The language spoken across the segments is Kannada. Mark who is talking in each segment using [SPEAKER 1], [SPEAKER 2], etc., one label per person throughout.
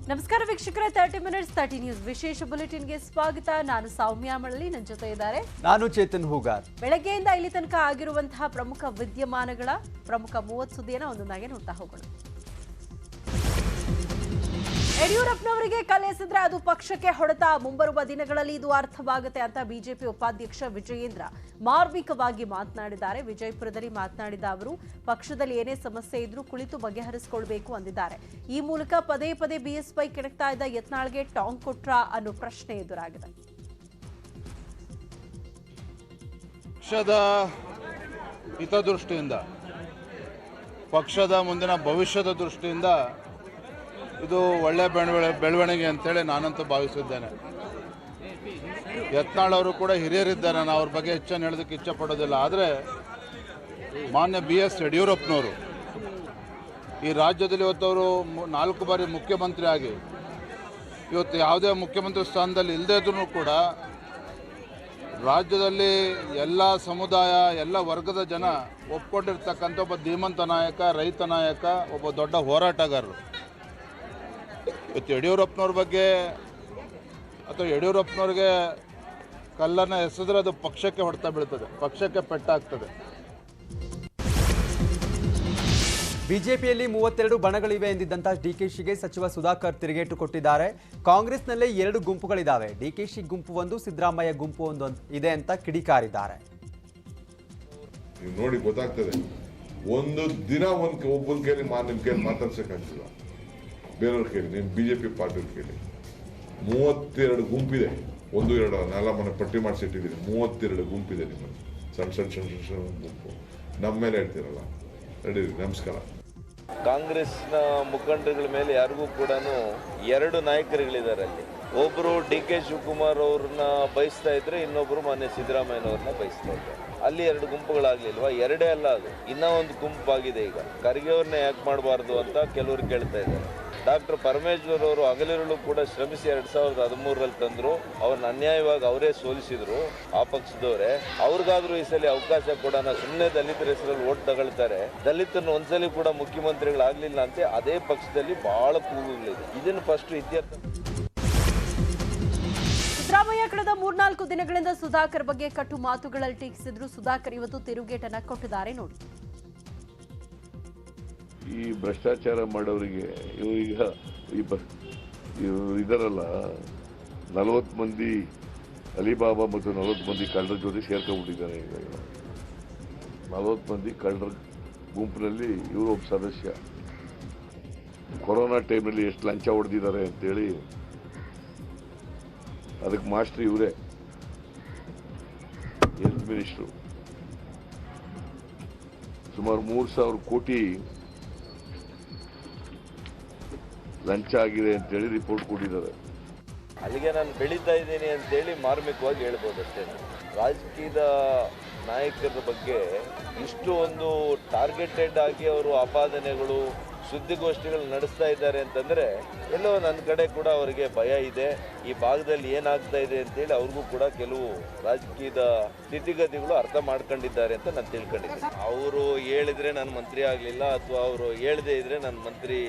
[SPEAKER 1] ನಮಸ್ಕಾರ ವೀಕ್ಷಕರೇ, 30 ಮಿನಿಟ್ಸ್ 30 ನ್ಯೂಸ್ ವಿಶೇಷ ಬುಲೆಟಿನ್ಗೆ ಸ್ವಾಗತ. ನಾನು ಸೌಮ್ಯ ಮಳಲಿ, ನನ್ನ ಜೊತೆ ಇದ್ದಾರೆ
[SPEAKER 2] ನಾನು ಚೇತನ್ ಹೂಗಾರ್.
[SPEAKER 1] ಬೆಳಗ್ಗೆಯಿಂದ ಇಲ್ಲಿ ತನಕ ಆಗಿರುವಂತಹ ಪ್ರಮುಖ ವಿದ್ಯಮಾನಗಳ ಪ್ರಮುಖ 30 ಸುದ್ದಿಯನ್ನು ಒಂದೊಂದಾಗಿ ನೋಡ್ತಾ ಹೋಗೋಣ. ಯಡಿಯೂರಪ್ಪನವರಿಗೆ ಕಲೆಸಿದ್ರೆ ಅದು ಪಕ್ಷಕ್ಕೆ ಹೊಡೆತ. ಮುಂಬರುವ ದಿನಗಳಲ್ಲಿ ಇದು ಅರ್ಥವಾಗುತ್ತೆ ಅಂತ ಬಿಜೆಪಿ ಉಪಾಧ್ಯಕ್ಷ ವಿಜಯೇಂದ್ರ ಮಾರ್ಮಿಕವಾಗಿ ಮಾತನಾಡಿದ್ದಾರೆ. ವಿಜಯಪುರದಲ್ಲಿ ಮಾತನಾಡಿದ ಅವರು, ಪಕ್ಷದಲ್ಲಿ ಏನೇ ಸಮಸ್ಯೆ ಇದ್ರೂ ಕುಳಿತು ಬಗೆಹರಿಸಿಕೊಳ್ಳಬೇಕು ಅಂದಿದ್ದಾರೆ. ಈ ಮೂಲಕ ಪದೇ ಪದೇ ಬಿಎಸ್ವೈ ಕೆಣಕ್ತಾ ಇದ್ದ ಯತ್ನಾಳ್ಗೆ ಟಾಂಗ್ ಕೊಟ್ರ ಅನ್ನೋ ಪ್ರಶ್ನೆ ಎದುರಾಗಿದೆ.
[SPEAKER 3] ಪಕ್ಷದ ಹಿತದೃಷ್ಟಿಯಿಂದ, ಪಕ್ಷದ ಮುಂದಿನ ಭವಿಷ್ಯದ ದೃಷ್ಟಿಯಿಂದ ಇದು ಒಳ್ಳೆಯ ಬೆಳವಣಿಗೆ ಅಂತೇಳಿ ನಾನಂತೂ ಭಾವಿಸಿದ್ದೇನೆ. ಯತ್ನಾಳ್ ಅವರು ಕೂಡ ಹಿರಿಯರಿದ್ದಾರೆ, ನಾನು ಅವ್ರ ಬಗ್ಗೆ ಹೆಚ್ಚನ್ನು ಹೇಳೋದಕ್ಕೆ ಇಚ್ಛಪಡೋದಿಲ್ಲ. ಆದರೆ ಮಾನ್ಯ BS ಯಡಿಯೂರಪ್ಪನವರು ಈ ರಾಜ್ಯದಲ್ಲಿ ಇವತ್ತವರು 4 ಬಾರಿ ಮುಖ್ಯಮಂತ್ರಿ ಆಗಿ ಇವತ್ತು ಯಾವುದೇ ಮುಖ್ಯಮಂತ್ರಿ ಸ್ಥಾನದಲ್ಲಿ ಇಲ್ಲದೇ ಇದ್ರೂ ಕೂಡ ರಾಜ್ಯದಲ್ಲಿ ಎಲ್ಲ ಸಮುದಾಯ, ಎಲ್ಲ ವರ್ಗದ ಜನ ಒಪ್ಕೊಂಡಿರ್ತಕ್ಕಂಥ ಒಬ್ಬ ಧೀಮಂತ ನಾಯಕ, ರೈತ ನಾಯಕ, ಒಬ್ಬ ದೊಡ್ಡ ಹೋರಾಟಗಾರರು. ಇವತ್ತು ಯಡಿಯೂರಪ್ಪನವ್ರ ಬಗ್ಗೆ ಅಥವಾ ಯಡಿಯೂರಪ್ಪನವ್ರಿಗೆ ಕಲ್ಲನ್ನು ಎಸೆದ್ರೆ ಅದು ಪಕ್ಷಕ್ಕೆ ಹೊಡೆತ ಬೀಳ್ತದೆ, ಪಕ್ಷಕ್ಕೆ ಪೆಟ್ಟಾಗ್ತದೆ.
[SPEAKER 2] ಬಿಜೆಪಿಯಲ್ಲಿ 32 ಬಣಗಳಿವೆ ಎಂದಿದ್ದಂಥ ಡಿಕೆಶಿಗೆ ಸಚಿವ ಸುಧಾಕರ್ ತಿರುಗೇಟು ಕೊಟ್ಟಿದ್ದಾರೆ. ಕಾಂಗ್ರೆಸ್ನಲ್ಲೇ 2 ಗುಂಪುಗಳಿದ್ದಾವೆ. ಡಿಕೆಶಿ ಗುಂಪು ಒಂದು, ಸಿದ್ದರಾಮಯ್ಯ ಗುಂಪು ಒಂದು ಇದೆ ಅಂತ ಕಿಡಿಕಾರಿದ್ದಾರೆ.
[SPEAKER 4] ನೋಡಿ ಗೊತ್ತಾಗ್ತದೆ, ಒಂದು ದಿನ ಒಬ್ಬನ ಕೇಳಿ ನಿಮ್ಮ ಕೇಳಿ ಮಾತಾಡ್ಸಕ್ಕಾಗ್ತಿಲ್ಲ. ಬೇರೆಯವ್ರ ಕೇಳಿ, ನಿಮ್ಮ ಬಿಜೆಪಿ ಪಾರ್ಟಿಯವ್ರ ಕೇಳಿ. 32 ಗುಂಪಿದೆ. 1, 2 ನಾಲ ಮನೆ ಪಟ್ಟಿ ಮಾಡಿಸಿಟ್ಟಿದ್ದೀನಿ. 32 ಗುಂಪಿದೆ ನಿಮ್ಮಲ್ಲಿ. ಸಣ್ಣ ಗುಂಪು. ನಮ್ಮ ಮೇಲೆ ಹೇಳ್ತೀರಲ್ಲ, ರೆಡಿ. ನಮಸ್ಕಾರ.
[SPEAKER 5] ಕಾಂಗ್ರೆಸ್ನ ಮುಖಂಡರುಗಳ ಮೇಲೆ ಯಾರಿಗೂ ಕೂಡ 2 ನಾಯಕರುಗಳಿದ್ದಾರೆ. ಅಲ್ಲಿ ಒಬ್ಬರು DK ಶಿವಕುಮಾರ್ ಅವ್ರನ್ನ ಬಯಸ್ತಾ ಇದ್ರೆ, ಇನ್ನೊಬ್ಬರು ಮಾನ್ಯ ಸಿದ್ದರಾಮಯ್ಯನವ್ರನ್ನ ಬಯಸ್ತಾ ಇದ್ದಾರೆ. ಅಲ್ಲಿ 2 ಗುಂಪುಗಳಾಗ್ಲಿಲ್ವಾ? 2 ಅಲ್ಲ, ಅದು ಇನ್ನೂ ಒಂದು ಗುಂಪಾಗಿದೆ. ಈಗ ಖರ್ಗೆ ಅವ್ರನ್ನ ಯಾಕೆ ಮಾಡಬಾರ್ದು ಅಂತ ಕೆಲವರು ಕೇಳ್ತಾ ಇದ್ದಾರೆ. ಡಾಕ್ಟರ್ ಪರಮೇಶ್ವರ್ ಅವರು ಹಗಲಿರುಳು ಕೂಡ ಶ್ರಮಿಸಿ 2013ರಲ್ಲಿ ತಂದ್ರು. ಅವ್ರನ್ನ ಅನ್ಯಾಯವಾಗಿ ಅವರೇ ಸೋಲಿಸಿದ್ರು, ಆ ಪಕ್ಷದವರೇ. ಅವ್ರಿಗಾದ್ರೂ ಈ ಸಲ ಅವಕಾಶ ಕೊಡೋಣ. ಸುಮ್ಮನೆ ದಲಿತರ ಹೆಸರಲ್ಲಿ ಓಟ್ ತಗೊಳ್ತಾರೆ. ದಲಿತರನ್ನು ಒಂದ್ಸಲಿ ಕೂಡ ಮುಖ್ಯಮಂತ್ರಿಗಳಾಗ್ಲಿಲ್ಲ ಅಂತ ಅದೇ ಪಕ್ಷದಲ್ಲಿ ಬಹಳ ಕೂಗುಗಳಿದೆ. ಇದನ್ನು ಫಸ್ಟ್ ಇತ್ಯರ್ಥ.
[SPEAKER 1] ಸಿದ್ದರಾಮಯ್ಯ ಕಳೆದ 3-4 ದಿನಗಳಿಂದ ಸುಧಾಕರ್ ಬಗ್ಗೆ ಕಟ್ಟು ಮಾತುಗಳಲ್ಲಿ ಟೀಕಿಸಿದ್ರು. ಸುಧಾಕರ್ ಇವತ್ತು ತಿರುಗೇಟನ್ನ ಕೊಟ್ಟಿದ್ದಾರೆ ನೋಡಿ.
[SPEAKER 6] ಈ ಭ್ರಷ್ಟಾಚಾರ ಮಾಡೋರಿಗೆ ಈಗ ಇದರಲ್ಲ 40 ಮಂದಿ ಅಲಿಬಾಬಾ ಮತ್ತು 40 ಮಂದಿ ಕಳ್ಳರ ಜೊತೆ ಸೇರ್ಕೊಂಡ್ಬಿಟ್ಟಿದ್ದಾರೆ. ಈಗ 40 ಮಂದಿ ಕಳ್ಳರ ಗುಂಪಿನಲ್ಲಿ ಇವರು ಒಬ್ಬ ಸದಸ್ಯ. ಕೊರೋನಾ ಟೈಮ್ನಲ್ಲಿ ಎಷ್ಟು ಲಂಚ ಹೊಡೆದಿದ್ದಾರೆ ಅಂತೇಳಿ ಅದಕ್ಕೆ ಮಾಸ್ಟರ್ ಇವರೇ, ಹೆಲ್ತ್ ಮಿನಿಸ್ಟ್ರು. ಸುಮಾರು 3,000 ಕೋಟಿ ಲಂಚ ಆಗಿದೆ ಅಂತೇಳಿ ರಿಪೋರ್ಟ್ ಕೊಟ್ಟಿದ್ದಾರೆ.
[SPEAKER 5] ಅಲ್ಲಿಗೆ ನಾನು ಬೆಳೀತಾ ಇದ್ದೀನಿ ಅಂತೇಳಿ ಮಾರ್ಮಿಕವಾಗಿ ಹೇಳ್ಬೋದು ಅಷ್ಟೇ. ರಾಜಕೀಯದ ನಾಯಕರ ಬಗ್ಗೆ ಇಷ್ಟು ಒಂದು ಟಾರ್ಗೆಟೆಡ್ ಆಗಿ ಅವರು ಆಪಾದನೆಗಳು, ಸುದ್ದಿಗೋಷ್ಠಿಗಳು ನಡೆಸ್ತಾ ಇದ್ದಾರೆ ಅಂತಂದರೆ ಎಲ್ಲೋ ನನ್ನ ಕಡೆ ಕೂಡ ಅವರಿಗೆ ಭಯ ಇದೆ. ಈ ಭಾಗದಲ್ಲಿ ಏನಾಗ್ತಾ ಇದೆ ಅಂತೇಳಿ ಅವ್ರಿಗೂ ಕೂಡ ಕೆಲವು ರಾಜಕೀಯದ ಸ್ಥಿತಿಗತಿಗಳು ಅರ್ಥ ಮಾಡ್ಕೊಂಡಿದ್ದಾರೆ ಅಂತ ನಾನು ತಿಳ್ಕೊಂಡಿದ್ದೀನಿ. ಅವರು ಹೇಳಿದ್ರೆ ನಾನು ಮಂತ್ರಿ ಆಗಲಿಲ್ಲ, ಅಥವಾ ಅವರು ಹೇಳದೇ ಇದ್ರೆ ನಾನು ಮಂತ್ರಿ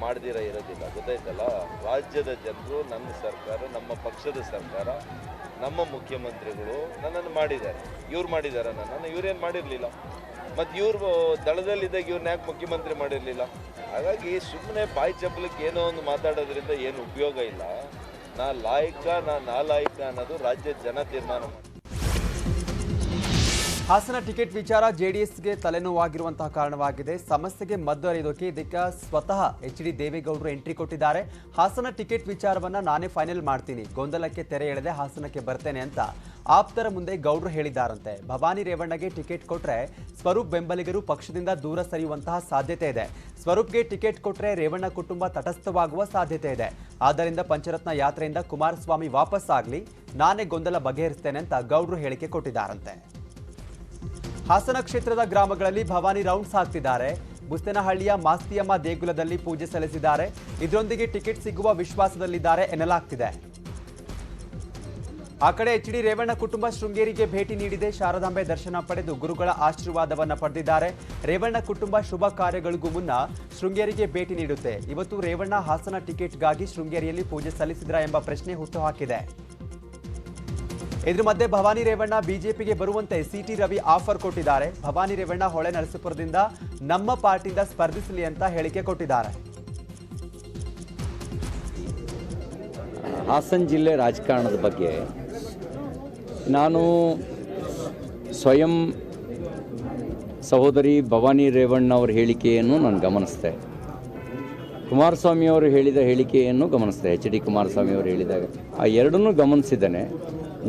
[SPEAKER 5] ಮಾಡ್ದಿರ ಇರೋದಿಲ್ಲ. ಗೊತ್ತಾಯ್ತಲ್ಲ, ರಾಜ್ಯದ ಜನರು, ನನ್ನ ಸರ್ಕಾರ, ನಮ್ಮ ಪಕ್ಷದ ಸರ್ಕಾರ, ನಮ್ಮ ಮುಖ್ಯಮಂತ್ರಿಗಳು ನನ್ನನ್ನು ಮಾಡಿದ್ದಾರೆ. ಇವ್ರು ಮಾಡಿದ್ದಾರೆ ನನ್ನನ್ನು, ಇವ್ರೇನು ಮಾಡಿರಲಿಲ್ಲ. ಮತ್ತು ಇವ್ರು ದಳದಲ್ಲಿದ್ದಾಗ ಇವ್ರನ್ನ ಯಾಕೆ ಮುಖ್ಯಮಂತ್ರಿ ಮಾಡಿರಲಿಲ್ಲ? ಹಾಗಾಗಿ ಸುಮ್ಮನೆ ಬಾಯಿ ಚಪ್ಪಲಕ್ಕೆ ಏನೋ ಒಂದು ಮಾತಾಡೋದ್ರಿಂದ ಏನು ಉಪಯೋಗ ಇಲ್ಲ. ನಾ ಲಾಯಕ, ನಾ ನಾಲಾಯಕ ಅನ್ನೋದು ರಾಜ್ಯದ ಜನ ತೀರ್ಮಾನ ಮಾಡಿ.
[SPEAKER 2] ಹಾಸನ ಟಿಕೆಟ್ ವಿಚಾರ ಜೆಡಿಎಸ್ಗೆ ತಲೆನೋವಾಗಿರುವಂತಹ ಕಾರಣವಾಗಿದೆ. ಸಮಸ್ಯೆಗೆ ಮದ್ದು ಅರಿಯೋದಕ್ಕೆ ಇದಕ್ಕೆ ಸ್ವತಃ HD ದೇವೇಗೌಡರು ಎಂಟ್ರಿ ಕೊಟ್ಟಿದ್ದಾರೆ. ಹಾಸನ ಟಿಕೆಟ್ ವಿಚಾರವನ್ನ ನಾನೇ ಫೈನಲ್ ಮಾಡ್ತೀನಿ, ಗೊಂದಲಕ್ಕೆ ತೆರೆ ಎಳೆದೆ ಹಾಸನಕ್ಕೆ ಬರ್ತೇನೆ ಅಂತ ಆಪ್ತರ ಮುಂದೆ ಗೌಡ್ರು ಹೇಳಿದ್ದಾರಂತೆ. ಭವಾನಿ ರೇವಣ್ಣಗೆ ಟಿಕೆಟ್ ಕೊಟ್ರೆ ಸ್ವರೂಪ್ ಬೆಂಬಲಿಗರು ಪಕ್ಷದಿಂದ ದೂರ ಸರಿಯುವಂತಹ ಸಾಧ್ಯತೆ ಇದೆ. ಸ್ವರೂಪ್ಗೆ ಟಿಕೆಟ್ ಕೊಟ್ರೆ ರೇವಣ್ಣ ಕುಟುಂಬ ತಟಸ್ಥವಾಗುವ ಸಾಧ್ಯತೆ ಇದೆ. ಆದ್ದರಿಂದ ಪಂಚರತ್ನ ಯಾತ್ರೆಯಿಂದ ಕುಮಾರಸ್ವಾಮಿ ವಾಪಸ್ ಆಗಲಿ, ನಾನೇ ಗೊಂದಲ ಬಗೆಹರಿಸ್ತೇನೆ ಅಂತ ಗೌಡ್ರು ಹೇಳಿಕೆ ಕೊಟ್ಟಿದ್ದಾರಂತೆ. ಹಾಸನ ಕ್ಷೇತ್ರದ ಗ್ರಾಮಗಳಲ್ಲಿ ಭವಾನಿ ರೌಂಡ್ಸ್ ಹಾಕ್ತಿದ್ದಾರೆ. ಬುಸ್ತೇನಹಳ್ಳಿಯ ಮಾಸ್ತಿಯಮ್ಮ ದೇಗುಲದಲ್ಲಿ ಪೂಜೆ ಸಲ್ಲಿಸಿದ್ದಾರೆ. ಇದರೊಂದಿಗೆ ಟಿಕೆಟ್ ಸಿಗುವ ವಿಶ್ವಾಸದಲ್ಲಿದ್ದಾರೆ ಎನ್ನಲಾಗ್ತಿದೆ. ಆ ಕಡೆ ಎಚ್.ಡಿ. ರೇವಣ್ಣ ಕುಟುಂಬ ಶೃಂಗೇರಿಗೆ ಭೇಟಿ ನೀಡಿದೆ. ಶಾರದಾಂಬೆ ದರ್ಶನ ಪಡೆದು ಗುರುಗಳ ಆಶೀರ್ವಾದವನ್ನ ಪಡೆದಿದ್ದಾರೆ. ರೇವಣ್ಣ ಕುಟುಂಬ ಶುಭ ಕಾರ್ಯಗಳಿಗೂ ಮುನ್ನ ಶೃಂಗೇರಿಗೆ ಭೇಟಿ ನೀಡುತ್ತೆ. ಇವತ್ತು ರೇವಣ್ಣ ಹಾಸನ ಟಿಕೆಟ್ಗಾಗಿ ಶೃಂಗೇರಿಯಲ್ಲಿ ಪೂಜೆ ಸಲ್ಲಿಸಿದ್ರಾ ಎಂಬ ಪ್ರಶ್ನೆ ಹುಟ್ಟುಹಾಕಿದೆ. ಇದ್ರ ಮಧ್ಯೆ ಭವಾನಿ ರೇವಣ್ಣ ಬಿಜೆಪಿಗೆ ಬರುವಂತೆ ಸಿಟಿ ರವಿ ಆಫರ್ ಕೊಟ್ಟಿದ್ದಾರೆ. ಭವಾನಿ ರೇವಣ್ಣ ಹೊಳೆ ನರಸೀಪುರದಿಂದ ನಮ್ಮ ಪಾರ್ಟಿಯಿಂದ ಸ್ಪರ್ಧಿಸಲಿ ಅಂತ ಹೇಳಿಕೆ ಕೊಟ್ಟಿದ್ದಾರೆ.
[SPEAKER 7] ಹಾಸನ ಜಿಲ್ಲೆ ರಾಜಕಾರಣದ ಬಗ್ಗೆ ನಾನು ಸ್ವಯಂ ಸಹೋದರಿ ಭವಾನಿ ರೇವಣ್ಣ ಅವರ ಹೇಳಿಕೆಯನ್ನು ನಾನು ಗಮನಿಸಿದೆ. ಕುಮಾರಸ್ವಾಮಿ ಅವರು ಹೇಳಿದ ಹೇಳಿಕೆಯನ್ನು ಗಮನಿಸಿದೆ. ಎಚ್.ಡಿ. ಕುಮಾರಸ್ವಾಮಿ ಅವರು ಹೇಳಿದಾಗ ಆ ಎರಡನ್ನೂ ಗಮನಿಸಿದ್ದೇನೆ.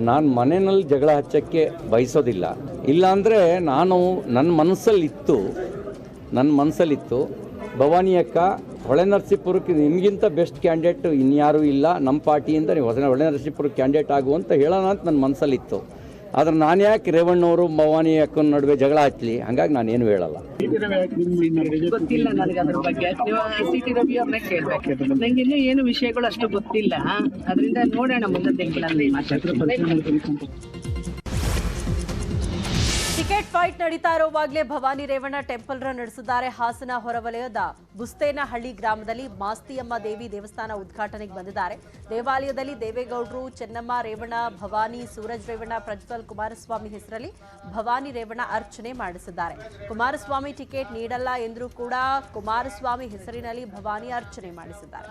[SPEAKER 7] ನಾನು ಮನೆಯಲ್ಲಿ ಜಗಳ ಹಚ್ಚಕ್ಕೆ ಬಯಸೋದಿಲ್ಲ. ಇಲ್ಲಾಂದರೆ ನಾನು ನನ್ನ ಮನಸ್ಸಲ್ಲಿತ್ತು ಭವಾನಿ ಅಕ್ಕ ಹೊಳೆ ನರಸೀಪುರಕ್ಕೆ ನಿಮಗಿಂತ ಬೆಸ್ಟ್ ಕ್ಯಾಂಡಿಡೇಟ್ ಇನ್ಯಾರೂ ಇಲ್ಲ, ನಮ್ಮ ಪಾರ್ಟಿಯಿಂದ ನೀವು ಹೊಳೆ ನರಸೀಪುರಕ್ಕೆ ಕ್ಯಾಂಡಿಡೇಟ್ ಆಗುವಂತ ಹೇಳೋಣ ಅಂತ ನನ್ನ ಮನಸ್ಸಲ್ಲಿತ್ತು. ಆದರೆ ನಾನು ಯಾಕೆ ರೇವಣ್ಣವರು ಭವಾನಿ ಅಕ್ಕನ ನಡುವೆ ಜಗಳ ಹಚ್ಚಲಿ, ಹಂಗಾಗಿ ನಾನೇನು ಹೇಳಲ್ಲ.
[SPEAKER 8] ಗೊತ್ತಿಲ್ಲ ನನಗೆ ಅದ್ರ ಬಗ್ಗೆ. ನೀವು ಸಿಟಿ ರವಿ ಅವ್ರನ್ನ ಕೇಳಬೇಕು. ನಂಗೆ ಇನ್ನೂ ಏನು ವಿಷಯಗಳು ಅಷ್ಟು ಗೊತ್ತಿಲ್ಲ. ಅದರಿಂದ ನೋಡೋಣ ಮುಂದೆ
[SPEAKER 1] ಟಿಕೆಟ್ ಫೈಟ್ ನಡೀತಾ ಇರುವಾಗಲೇ ಭವಾನಿ ರೇವಣ್ಣ ಟೆಂಪಲ್ ರನ್ ನಡೆಸಿದ್ದಾರೆ. ಹಾಸನ ಹೊರವಲಯದ ಬುಸ್ತೇನಹಳ್ಳಿ ಗ್ರಾಮದಲ್ಲಿ ಮಾಸ್ತಿಯಮ್ಮ ದೇವಿ ದೇವಸ್ಥಾನ ಉದ್ಘಾಟನೆಗೆ ಬಂದಿದ್ದಾರೆ. ದೇವಾಲಯದಲ್ಲಿ ದೇವೇಗೌಡರು, ಚೆನ್ನಮ್ಮ ರೇವಣ್ಣ, ಭವಾನಿ, ಸೂರಜ್ ರೇವಣ್ಣ, ಪ್ರಜ್ವಲ್ ಕುಮಾರಸ್ವಾಮಿ ಹೆಸರಲ್ಲಿ ಭವಾನಿ ರೇವಣ್ಣ ಅರ್ಚನೆ ಮಾಡಿಸಿದ್ದಾರೆ. ಕುಮಾರಸ್ವಾಮಿ ಟಿಕೆಟ್ ನೀಡಲ್ಲ ಎಂದರೂ ಕೂಡ ಕುಮಾರಸ್ವಾಮಿ ಹೆಸರಿನಲ್ಲಿ ಭವಾನಿ ಅರ್ಚನೆ ಮಾಡಿಸಿದ್ದಾರೆ.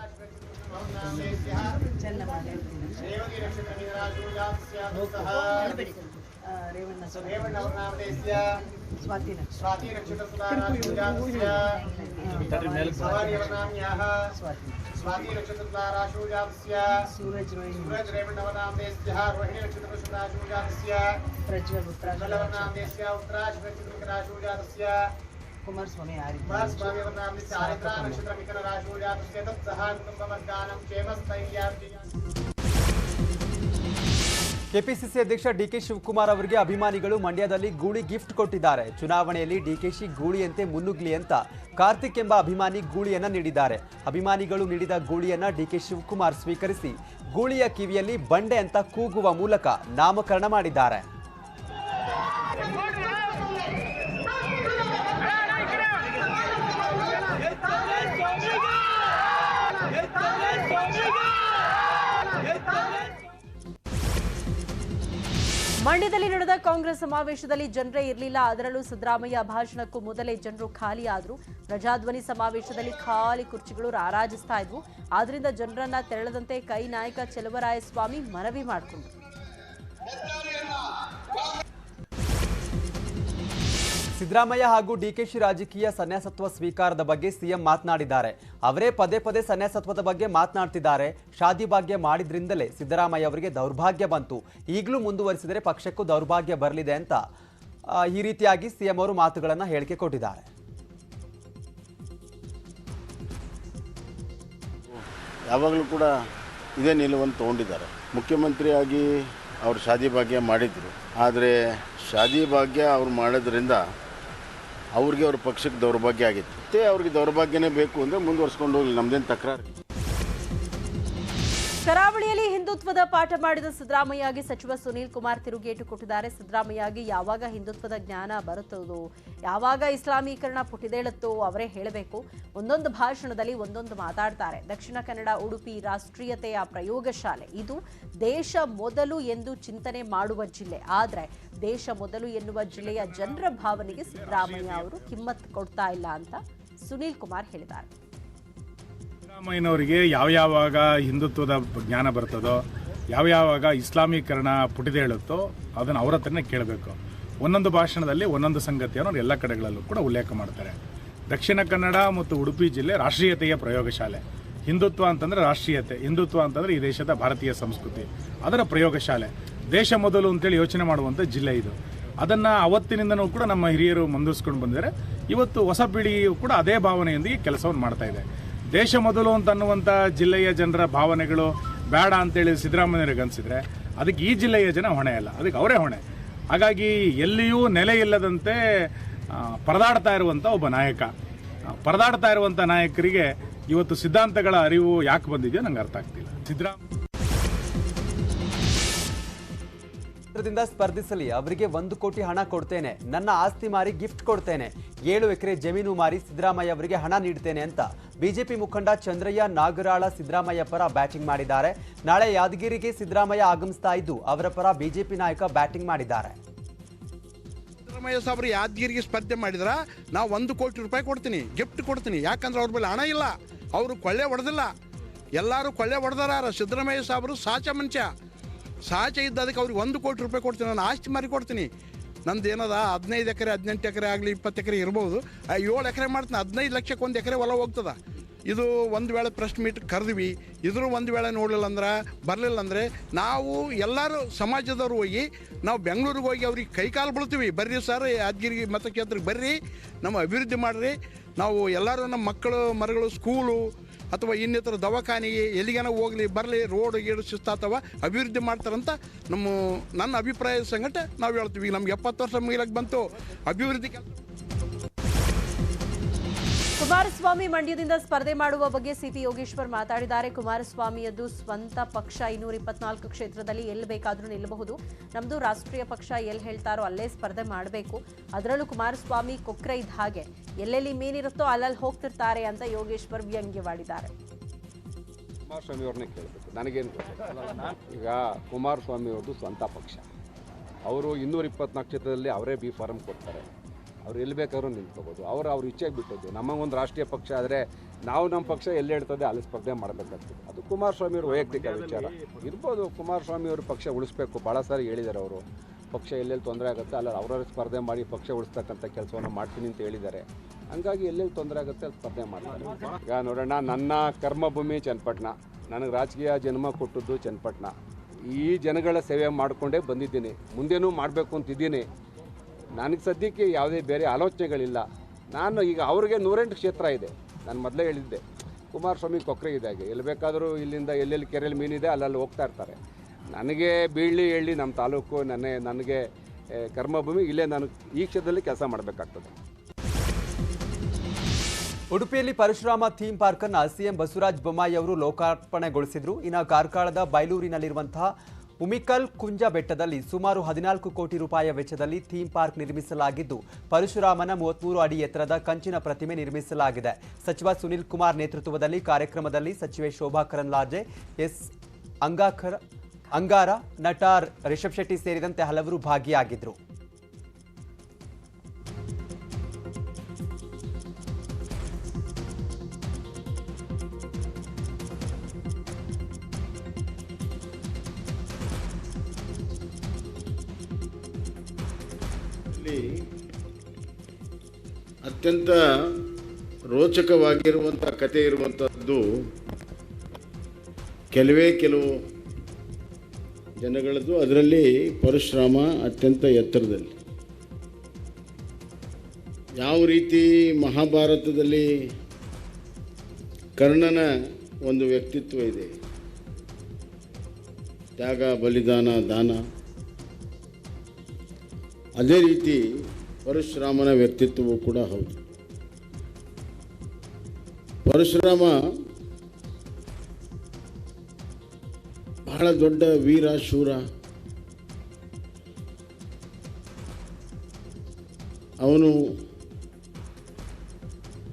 [SPEAKER 8] ಕುಮಾರಸ್ವಾಮಿ
[SPEAKER 2] ಕೆಪಿಸಿಸಿ ಅಧ್ಯಕ್ಷ ಡಿಕೆ ಶಿವಕುಮಾರ್ ಅವರಿಗೆ ಅಭಿಮಾನಿಗಳು ಮಂಡ್ಯದಲ್ಲಿ ಗೂಳಿ ಗಿಫ್ಟ್ ಕೊಟ್ಟಿದ್ದಾರೆ. ಚುನಾವಣೆಯಲ್ಲಿ ಡಿಕೆಶಿ ಗೂಳಿಯಂತೆ ಮುನ್ನುಗ್ಲಿ ಅಂತ ಕಾರ್ತಿಕ್ ಎಂಬ ಅಭಿಮಾನಿ ಗೂಳಿಯನ್ನ ನೀಡಿದ್ದಾರೆ. ಅಭಿಮಾನಿಗಳು ನೀಡಿದ ಗೂಳಿಯನ್ನ ಡಿಕೆ ಶಿವಕುಮಾರ್ ಸ್ವೀಕರಿಸಿ ಗೂಳಿಯ ಕಿವಿಯಲ್ಲಿ ಬಂಡೆ ಅಂತ ಕೂಗುವ ಮೂಲಕ ನಾಮಕರಣ ಮಾಡಿದ್ದಾರೆ.
[SPEAKER 1] ಮಂಡ್ಯದಲ್ಲಿ ನಡೆದ ಕಾಂಗ್ರೆಸ್ ಸಮಾವೇಶದಲ್ಲಿ ಜನರೇ ಇರಲಿಲ್ಲ. ಅದರಲ್ಲೂ ಸಿದ್ದರಾಮಯ್ಯ ಭಾಷಣಕ್ಕೂ ಮೊದಲೇ ಜನರು ಖಾಲಿ ಆದರು. ಪ್ರಜಾಧ್ವನಿ ಸಮಾವೇಶದಲ್ಲಿ ಖಾಲಿ ಕುರ್ಚಿಗಳು ರಾರಾಜಿಸ್ತಾ ಇದ್ವು. ಆದ್ರಿಂದ ಜನರನ್ನ ತೆರಳದಂತೆ ಕೈ ನಾಯಕ ಚೆಲುವರಾಯಸ್ವಾಮಿ ಮನವಿ ಮಾಡಿಕೊಂಡರು.
[SPEAKER 2] ಸಿದ್ದರಾಮಯ್ಯ ಹಾಗೂ ಡಿಕೆಶಿ ರಾಜಕೀಯ ಸನ್ಯಾಸತ್ವ ಸ್ವೀಕಾರದ ಬಗ್ಗೆ ಸಿಎಂ ಮಾತನಾಡಿದ್ದಾರೆ. ಅವರೇ ಪದೇ ಪದೇ ಸನ್ಯಾಸತ್ವದ ಬಗ್ಗೆ ಮಾತನಾಡ್ತಿದ್ದಾರೆ. ಶಾದಿ ಭಾಗ್ಯ ಮಾಡಿದ್ರಿಂದಲೇ ಸಿದ್ದರಾಮಯ್ಯ ಅವರಿಗೆ ದೌರ್ಭಾಗ್ಯ ಬಂತು. ಈಗಲೂ ಮುಂದುವರಿಸಿದರೆ ಪಕ್ಷಕ್ಕೂ ದೌರ್ಭಾಗ್ಯ ಬರಲಿದೆ ಅಂತ ಈ ರೀತಿಯಾಗಿ ಸಿಎಂ ಅವರು ಮಾತುಗಳನ್ನು ಹೇಳಿಕೆ ಕೊಟ್ಟಿದ್ದಾರೆ.
[SPEAKER 9] ಯಾವಾಗಲೂ ಕೂಡ ಇದೇ ನಿಲುವನ್ನು ತಗೊಂಡಿದ್ದಾರೆ. ಮುಖ್ಯಮಂತ್ರಿಯಾಗಿ ಅವರು ಶಾದಿ ಭಾಗ್ಯ ಮಾಡಿದರು. ಆದರೆ ಶಾದಿ ಭಾಗ್ಯ ಅವ್ರು ಮಾಡೋದ್ರಿಂದ ಅವ್ರಿಗೆ ಅವ್ರ ಪಕ್ಷಕ್ಕೆ ದೌರ್ಭಾಗ್ಯ ಆಗಿತ್ತು. ಮತ್ತೆ ಅವ್ರಿಗೆ ದೌರ್ಭಾಗ್ಯನೇ ಬೇಕು ಅಂದರೆ ಮುಂದುವರ್ಸ್ಕೊಂಡು ಹೋಗಲಿ, ನಮ್ದೇನು ತಕರಾರು.
[SPEAKER 1] ಕರಾವಳಿಯಲ್ಲಿ ಹಿಂದುತ್ವದ ಪಾಠ ಮಾಡಿದ ಸಿದ್ದರಾಮಯ್ಯಗೆ ಸಚಿವ ಸುನೀಲ್ ಕುಮಾರ್ ತಿರುಗೇಟು ಕೊಟ್ಟಿದ್ದಾರೆ. ಸಿದ್ದರಾಮಯ್ಯಗೆ ಯಾವಾಗ ಹಿಂದುತ್ವದ ಜ್ಞಾನ ಬರುತ್ತದೋ, ಯಾವಾಗ ಇಸ್ಲಾಮೀಕರಣ ಪುಟಿದೇಳುತ್ತೋ ಅವರೇ ಹೇಳಬೇಕು. ಒಂದೊಂದು ಭಾಷಣದಲ್ಲಿ ಒಂದೊಂದು ಮಾತಾಡ್ತಾರೆ. ದಕ್ಷಿಣ ಕನ್ನಡ ಉಡುಪಿ ರಾಷ್ಟ್ರೀಯತೆಯ ಪ್ರಯೋಗಶಾಲೆ. ಇದು ದೇಶ ಮೊದಲು ಎಂದು ಚಿಂತನೆ ಮಾಡುವ ಜಿಲ್ಲೆ. ಆದರೆ ದೇಶ ಮೊದಲು ಎನ್ನುವ ಜಿಲ್ಲೆಯ ಜನರ ಭಾವನೆಗೆ ಸಿದ್ದರಾಮಯ್ಯ ಅವರು ಕಿಮ್ಮತ್ತು ಕೊಡ್ತಾ ಇಲ್ಲ ಅಂತ ಸುನೀಲ್ ಕುಮಾರ್ ಹೇಳಿದ್ದಾರೆ.
[SPEAKER 10] ಸಿದ್ದರಾಮಯ್ಯನವರಿಗೆ ಯಾವ್ಯಾವಾಗ ಹಿಂದುತ್ವದ ಜ್ಞಾನ ಬರ್ತದೋ, ಯಾವ್ಯಾವಾಗ ಇಸ್ಲಾಮೀಕರಣ ಪುಟಿದೇಳುತ್ತೋ ಅದನ್ನು ಅವ್ರ ಹತ್ರನೇ ಕೇಳಬೇಕು. ಒಂದೊಂದು ಭಾಷಣದಲ್ಲಿ ಒಂದೊಂದು ಸಂಗತಿಯನ್ನು ಎಲ್ಲ ಕಡೆಗಳಲ್ಲೂ ಕೂಡ ಉಲ್ಲೇಖ ಮಾಡ್ತಾರೆ. ದಕ್ಷಿಣ ಕನ್ನಡ ಮತ್ತು ಉಡುಪಿ ಜಿಲ್ಲೆ ರಾಷ್ಟ್ರೀಯತೆಯ ಪ್ರಯೋಗಶಾಲೆ. ಹಿಂದುತ್ವ ಅಂತಂದರೆ ರಾಷ್ಟ್ರೀಯತೆ, ಹಿಂದುತ್ವ ಅಂತಂದರೆ ಈ ದೇಶದ ಭಾರತೀಯ ಸಂಸ್ಕೃತಿ, ಅದರ ಪ್ರಯೋಗಶಾಲೆ. ದೇಶ ಮೊದಲು ಅಂತೇಳಿ ಯೋಚನೆ ಮಾಡುವಂಥ ಜಿಲ್ಲೆ ಇದು. ಅದನ್ನು ಅವತ್ತಿನಿಂದನೂ ಕೂಡ ನಮ್ಮ ಹಿರಿಯರು ಮುಂದುವರಿಸ್ಕೊಂಡು ಬಂದಿದ್ದಾರೆ. ಇವತ್ತು ಹೊಸ ಪೀಳಿಗೆಯು ಕೂಡ ಅದೇ ಭಾವನೆಯೊಂದಿಗೆ ಕೆಲಸವನ್ನು ಮಾಡ್ತಾ ಇದೆ. ದೇಶ ಮೊದಲು ಅಂತ ಅನ್ನುವಂಥ ಜಿಲ್ಲೆಯ ಜನರ ಭಾವನೆಗಳು ಬೇಡ ಅಂತೇಳಿ ಸಿದ್ದರಾಮಯ್ಯರಿಗೆ ಅನಿಸಿದ್ರೆ ಅದಕ್ಕೆ ಈ ಜಿಲ್ಲೆಯ ಜನ ಹೊಣೆ ಅಲ್ಲ, ಅದಕ್ಕೆ ಅವರೇ ಹೊಣೆ. ಹಾಗಾಗಿ ಎಲ್ಲಿಯೂ ನೆಲೆ ಇಲ್ಲದಂತೆ ಪರದಾಡ್ತಾ ಇರುವಂಥ ಒಬ್ಬ ನಾಯಕ, ಪರದಾಡ್ತಾ ಇರುವಂಥ ನಾಯಕರಿಗೆ ಇವತ್ತು ಸಿದ್ಧಾಂತಗಳ ಅರಿವು ಯಾಕೆ ಬಂದಿದೆಯೋ ನಂಗೆ ಅರ್ಥ ಆಗ್ತಿಲ್ಲ.
[SPEAKER 2] ದಿಂದ ಸ್ಪರ್ಧಿಸಲಿ, ಅವರಿಗೆ 1 ಕೋಟಿ ಹಣ ಕೊಡ್ತೇನೆ, ನನ್ನ ಆಸ್ತಿ ಮಾರಿ ಗಿಫ್ಟ್ ಕೊಡ್ತೇನೆ, 7 ಎಕರೆ ಜಮೀನು ಮಾರಿ ಸಿದ್ದರಾಮಯ್ಯ ಅವರಿಗೆ ಹಣ ನೀಡ್ತೇನೆ ಅಂತ ಬಿಜೆಪಿ ಮುಖಂಡ ಚಂದ್ರಯ್ಯ ನಾಗರಾಳ ಸಿದ್ದರಾಮಯ್ಯ ಪರ ಬ್ಯಾಟಿಂಗ್ ಮಾಡಿದ್ದಾರೆ. ನಾಳೆ ಯಾದಗಿರಿಗೆ ಸಿದ್ದರಾಮಯ್ಯ ಆಗಮಿಸ್ತಾ ಇದ್ದು ಅವರ ಪರ ಬಿಜೆಪಿ ನಾಯಕ ಬ್ಯಾಟಿಂಗ್ ಮಾಡಿದ್ದಾರೆ.
[SPEAKER 11] ಸಿದ್ದರಾಮಯ್ಯ ಸಾಬ್ರು ಯಾದಗಿರಿಗೆ ಸ್ಪರ್ಧೆ ಮಾಡಿದ್ರ ನಾವು 1 ಕೋಟಿ ರೂಪಾಯಿ ಕೊಡ್ತೀನಿ, ಗಿಫ್ಟ್ ಕೊಡ್ತೀನಿ. ಯಾಕಂದ್ರೆ ಅವ್ರ ಮೇಲೆ ಹಣ ಇಲ್ಲ, ಅವರು ಕೊಳ್ಳೆ ಹೊಡೆದಿಲ್ಲ, ಎಲ್ಲರೂ ಕೊಳ್ಳೆ ಹೊಡೆದಾರ. ಸಿದ್ದರಾಮಯ್ಯ ಸಾಬ್ರು ಸಾಚ ಮನುಷ್ಯ, ಸಾಚ ಇದ್ದದಕ್ಕೆ ಅವ್ರಿಗೆ 1 ಕೋಟಿ ರೂಪಾಯಿ ಕೊಡ್ತೀನಿ, ನಾನು ಆಸ್ತಿ ಮಾರಿ ಕೊಡ್ತೀನಿ. ನಂದು ಏನದ 15 ಎಕರೆ 18 ಎಕರೆ ಆಗಲಿ 20 ಎಕರೆ ಇರ್ಬೋದು, 7 ಎಕರೆ ಮಾಡ್ತೀನಿ, 15 ಲಕ್ಷಕ್ಕೆ 1 ಎಕರೆ ಹೊಲ ಹೋಗ್ತದ. ಇದು ಒಂದು ವೇಳೆ ಪ್ರೆಸ್ ಮೀಟ್ ಕರೆದ್ವಿ, ಇದ್ರೂ ಒಂದು ವೇಳೆ ನೋಡಲಿಲ್ಲ ಅಂದ್ರೆ ಬರಲಿಲ್ಲ ಅಂದರೆ ನಾವು ಎಲ್ಲರೂ ಸಮಾಜದವ್ರು ಹೋಗಿ ನಾವು ಬೆಂಗಳೂರಿಗೆ ಹೋಗಿ ಅವ್ರಿಗೆ ಕೈಕಾಲು ಬೀಳ್ತೀವಿ. ಬರ್ರಿ ಸರ್, ಯಾದಗಿರಿ ಮತಕ್ಷೇತ್ರಕ್ಕೆ ಬರ್ರಿ, ನಮ್ಮ ಅಭಿವೃದ್ಧಿ ಮಾಡಿರಿ. ನಾವು ಎಲ್ಲರೂ ನಮ್ಮ ಮಕ್ಕಳು ಮರಗಳು ಸ್ಕೂಲು ಅಥವಾ ಇನ್ನಿತರ ದವಾಖಾನೆಗೆ ಎಲ್ಲಿಗೇನೋ ಹೋಗಲಿ ಬರಲಿ, ರೋಡ್ ಗೀಡು ಶಿಸ್ತಾತವ ಅಭಿವೃದ್ಧಿ ಮಾಡ್ತಾರಂತ ನನ್ನ ಅಭಿಪ್ರಾಯ ಸಂಗಟ ನಾವು ಹೇಳ್ತೀವಿ. ನಮ್ಗೆ 70 ವರ್ಷ ಮುಗಿಲಕ್ಕೆ ಬಂತು, ಅಭಿವೃದ್ಧಿ.
[SPEAKER 1] ಕುಮಾರಸ್ವಾಮಿ ಮಂಡ್ಯದಿಂದ ಸ್ಪರ್ಧೆ ಮಾಡುವ ಬಗ್ಗೆ ಸಿಪಿ ಯೋಗೇಶ್ವರ್ ಮಾತಾಡಿದ್ದಾರೆ. ಕುಮಾರಸ್ವಾಮಿಯದ್ದು ಸ್ವಂತ ಪಕ್ಷ 224 ಕ್ಷೇತ್ರದಲ್ಲಿ ಎಲ್ಲಿ ಬೇಕಾದರೂ ನಿಲ್ಲಬಹುದು. ನಮ್ದು ರಾಷ್ಟ್ರೀಯ ಪಕ್ಷ ಎಲ್ಲಿ ಹೇಳ್ತಾರೋ ಅಲ್ಲೇ ಸ್ಪರ್ಧೆ ಮಾಡಬೇಕು. ಅದರಲ್ಲೂ ಕುಮಾರಸ್ವಾಮಿ ಕೊಕ್ರೆ ಇದ್ದ ಹಾಗೆ ಎಲ್ಲೆಲ್ಲಿ ಮೀನಿರುತ್ತೋ ಅಲ್ಲಲ್ಲಿ ಹೋಗ್ತಿರ್ತಾರೆ ಅಂತ ಯೋಗೇಶ್ವರ್ ವ್ಯಂಗ್ಯವಾಡಿದ್ದಾರೆ.
[SPEAKER 12] ಕುಮಾರಸ್ವಾಮಿ ಅವ್ರನ್ನೇ ಕೇಳಬೇಕು, ನನಗೇನು ಈಗ ಕುಮಾರಸ್ವಾಮಿ ಅವ್ರದ್ದು ಸ್ವಂತ ಪಕ್ಷ, ಅವರು 224 ಕ್ಷೇತ್ರದಲ್ಲಿ ಅವರೇ ಬಿ ಫಾರಂ ಕೊಡ್ತಾರೆ, ಅವ್ರು ಎಲ್ಲಿ ಬೇಕಾದ್ರೂ ನಿಂತ್ಕೋಬೋದು. ಅವ್ರ ಇಚ್ಛೆಗೆ ಬಿಟ್ಟದ್ದು. ನಮಗೊಂದು ರಾಷ್ಟ್ರೀಯ ಪಕ್ಷ ಆದರೆ ನಾವು ನಮ್ಮ ಪಕ್ಷ ಎಲ್ಲಿ ಹೇಳ್ತದೆ ಅಲ್ಲಿ ಸ್ಪರ್ಧೆ ಮಾಡಬೇಕಾಗ್ತದೆ. ಅದು ಕುಮಾರಸ್ವಾಮಿ ಅವ್ರ ವೈಯಕ್ತಿಕ ವಿಚಾರ ಇರ್ಬೋದು. ಕುಮಾರಸ್ವಾಮಿ ಅವರು ಪಕ್ಷ ಉಳಿಸ್ಬೇಕು, ಭಾಳ ಸಾರಿ ಹೇಳಿದ್ದಾರೆ. ಅವರು ಪಕ್ಷ ಎಲ್ಲೆಲ್ಲಿ ತೊಂದರೆ ಆಗುತ್ತೆ ಅಲ್ಲಿ ಅವರವ್ರ ಸ್ಪರ್ಧೆ ಮಾಡಿ ಪಕ್ಷ ಉಳಿಸ್ತಕ್ಕಂಥ ಕೆಲಸವನ್ನು ಮಾಡ್ತೀನಿ ಅಂತ ಹೇಳಿದ್ದಾರೆ. ಹಂಗಾಗಿ ಎಲ್ಲೆಲ್ಲಿ ತೊಂದರೆ ಆಗುತ್ತೆ ಅಲ್ಲಿ ಸ್ಪರ್ಧೆ ಮಾಡ್ತಾರೆ. ಈಗ ನೋಡೋಣ, ನನ್ನ ಕರ್ಮಭೂಮಿ ಚನ್ನಪಟ್ಟಣ, ನನಗೆ ರಾಜಕೀಯ ಜನ್ಮ ಕೊಟ್ಟದ್ದು ಚನ್ನಪಟ್ಟಣ. ಈ ಜನಗಳ ಸೇವೆ ಮಾಡಿಕೊಂಡೇ ಬಂದಿದ್ದೀನಿ, ಮುಂದೇನೂ ಮಾಡಬೇಕು ಅಂತಿದ್ದೀನಿ. ನನಗೆ ಸದ್ಯಕ್ಕೆ ಯಾವುದೇ ಬೇರೆ ಆಲೋಚನೆಗಳಿಲ್ಲ. ನಾನು ಈಗ ಅವ್ರಿಗೆ 108 ಕ್ಷೇತ್ರ ಇದೆ. ನಾನು ಮೊದಲೇ ಹೇಳಿದ್ದೆ, ಕುಮಾರಸ್ವಾಮಿ ಕೊಕ್ರೆ ಇದ್ದಾಗೆ ಎಲ್ಲಿ ಬೇಕಾದರೂ ಇಲ್ಲಿಂದ ಎಲ್ಲೆಲ್ಲಿ ಕೆರೆಯಲ್ಲಿ ಮೀನಿದೆ ಅಲ್ಲಲ್ಲಿ ಹೋಗ್ತಾ ಇರ್ತಾರೆ. ನನಗೆ ಬೀಳ್ಳಿ ಎಳ್ಳಿ ನಮ್ಮ ತಾಲೂಕು ನನಗೆ ಕರ್ಮಭೂಮಿ, ಇಲ್ಲೇ ನಾನು ಈ ಕ್ಷೇತ್ರದಲ್ಲಿ ಕೆಲಸ ಮಾಡಬೇಕಾಗ್ತದೆ.
[SPEAKER 2] ಉಡುಪಿಯಲ್ಲಿ ಪರಶುರಾಮ ಥೀಮ್ ಪಾರ್ಕ್ ಅನ್ನು ಸಿಎಂ ಬಸವರಾಜ ಬೊಮ್ಮಾಯಿ ಅವರು ಲೋಕಾರ್ಪಣೆಗೊಳಿಸಿದ್ರು. ಇನ್ನು ಕಾರ್ಕಳದ ಬೈಲೂರಿನಲ್ಲಿರುವಂತಹ ಉಮಿಕಲ್ ಕುಂಜ ಬೆಟ್ಟದಲ್ಲಿ ಸುಮಾರು 14 ಕೋಟಿ ರೂಪಾಯಿ ವೆಚ್ಚದಲ್ಲಿ ಥೀಮ್ ಪಾರ್ಕ್ ನಿರ್ಮಿಸಲಾಗಿದ್ದು ಪರಶುರಾಮನ 33 ಅಡಿ ಎತ್ತರದ ಕಂಚಿನ ಪ್ರತಿಮೆ ನಿರ್ಮಿಸಲಾಗಿದೆ. ಸಚಿವ ಸುನಿಲ್ ಕುಮಾರ್ ನೇತೃತ್ವದಲ್ಲಿ ಕಾರ್ಯಕ್ರಮದಲ್ಲಿ ಸಚಿವೆ ಶೋಭಾ ಕರಂದ್ಲಾಜೆ, ಎಸ್ ಅಂಗಾರ, ನಟ ರಿಷಬ್ ಶೆಟ್ಟಿ ಸೇರಿದಂತೆ ಹಲವರು ಭಾಗಿಯಾಗಿದ್ದರು.
[SPEAKER 9] ಅತ್ಯಂತ ರೋಚಕವಾಗಿರುವಂಥ ಕಥೆ ಇರುವಂಥದ್ದು ಕೆಲವು ಜನಗಳದ್ದು. ಅದರಲ್ಲಿ ಪರಶುರಾಮ ಅತ್ಯಂತ ಎತ್ತರದಲ್ಲಿ, ಯಾವ ರೀತಿ ಮಹಾಭಾರತದಲ್ಲಿ ಕರ್ಣನ ಒಂದು ವ್ಯಕ್ತಿತ್ವ ಇದೆ, ತ್ಯಾಗ, ಬಲಿದಾನ, ದಾನ, ಅದೇ ರೀತಿ ಪರಶುರಾಮನ ವ್ಯಕ್ತಿತ್ವವೂ ಕೂಡ ಹೌದು. ಪರಶುರಾಮ ಬಹಳ ದೊಡ್ಡ ವೀರ, ಶೂರ. ಅವನು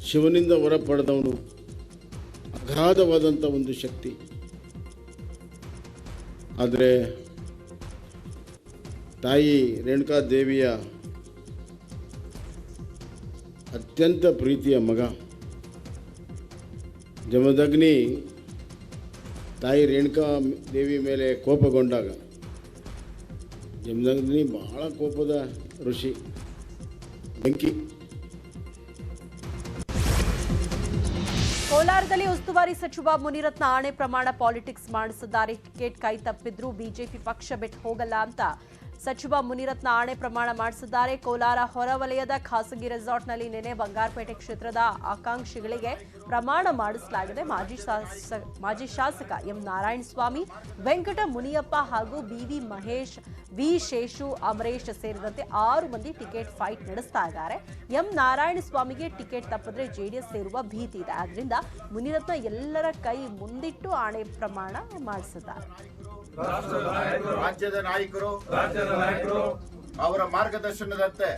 [SPEAKER 9] ಶಿವನಿಂದ ವರ ಪಡೆದವನು, ಅಗಾಧವಾದಂಥ ಒಂದು ಶಕ್ತಿ. ಆದರೆ ತಾಯಿ ರೇಣುಕಾದೇವಿಯ ಅತ್ಯಂತ ಪ್ರೀತಿಯ ಮಗ ಜಮದಗ್ನಿ ತಾಯಿ ರೇಣುಕಾ ದೇವಿ ಮೇಲೆ ಕೋಪಗೊಂಡಾಗ, ಜಮದಗ್ನಿ ಬಹಳ ಕೋಪದ ಋಷಿ, ಬೆಂಕಿ.
[SPEAKER 1] ಕೋಲಾರದಲ್ಲಿ ಉಸ್ತುವಾರಿ ಸಚಿವ ಮುನಿರತ್ನ ಆಣೆ ಪ್ರಮಾಣ ಪಾಲಿಟಿಕ್ಸ್ ಮಾಡಿಸಿದ್ದಾರೆ. ಟಿಕೆಟ್ ಕೈ ತಪ್ಪಿದ್ರೂ ಬಿಜೆಪಿ ಪಕ್ಷ ಬಿಟ್ಟು ಹೋಗಲ್ಲ ಅಂತ ಸಚಿವ ಮುನಿರತ್ನ ಆಣೆ ಪ್ರಮಾಣ ಮಾಡಿಸಿದ್ದಾರೆ. ಕೋಲಾರ ಹೊರವಲಯದ ಖಾಸಗಿ ರೆಸಾರ್ಟ್ನಲ್ಲಿ ನಿನ್ನೆ ಬಂಗಾರಪೇಟೆ ಕ್ಷೇತ್ರದ ಆಕಾಂಕ್ಷಿಗಳಿಗೆ ಪ್ರಮಾಣ ಮಾಡಿಸಲಾಗಿದೆ. ಮಾಜಿ ಶಾಸಕ ಎಂ ನಾರಾಯಣಸ್ವಾಮಿ, ವೆಂಕಟ ಮುನಿಯಪ್ಪ ಹಾಗೂ ಬಿವಿ ಮಹೇಶ್, ವಿ ಶೇಷು, ಅಮರೇಶ್ ಸೇರಿದಂತೆ 6 ಮಂದಿ ಟಿಕೆಟ್ ಫೈಟ್ ನಡೆಸ್ತಾ ಇದ್ದಾರೆ. ಎಂ ನಾರಾಯಣಸ್ವಾಮಿಗೆ ಟಿಕೆಟ್ ತಪ್ಪಿದ್ರೆ ಜೆಡಿಎಸ್ ಸೇರುವ ಭೀತಿ ಇದೆ. ಆದ್ರಿಂದ ಮುನಿರತ್ನ ಎಲ್ಲರ ಕೈ ಮುಂದಿಟ್ಟು ಆಣೆ ಪ್ರಮಾಣ ಮಾಡಿಸಿದ್ದಾರೆ.
[SPEAKER 9] ರಾಜ್ಯದ ನಾಯಕರು ಅವರ ಮಾರ್ಗದರ್ಶನದಂತೆ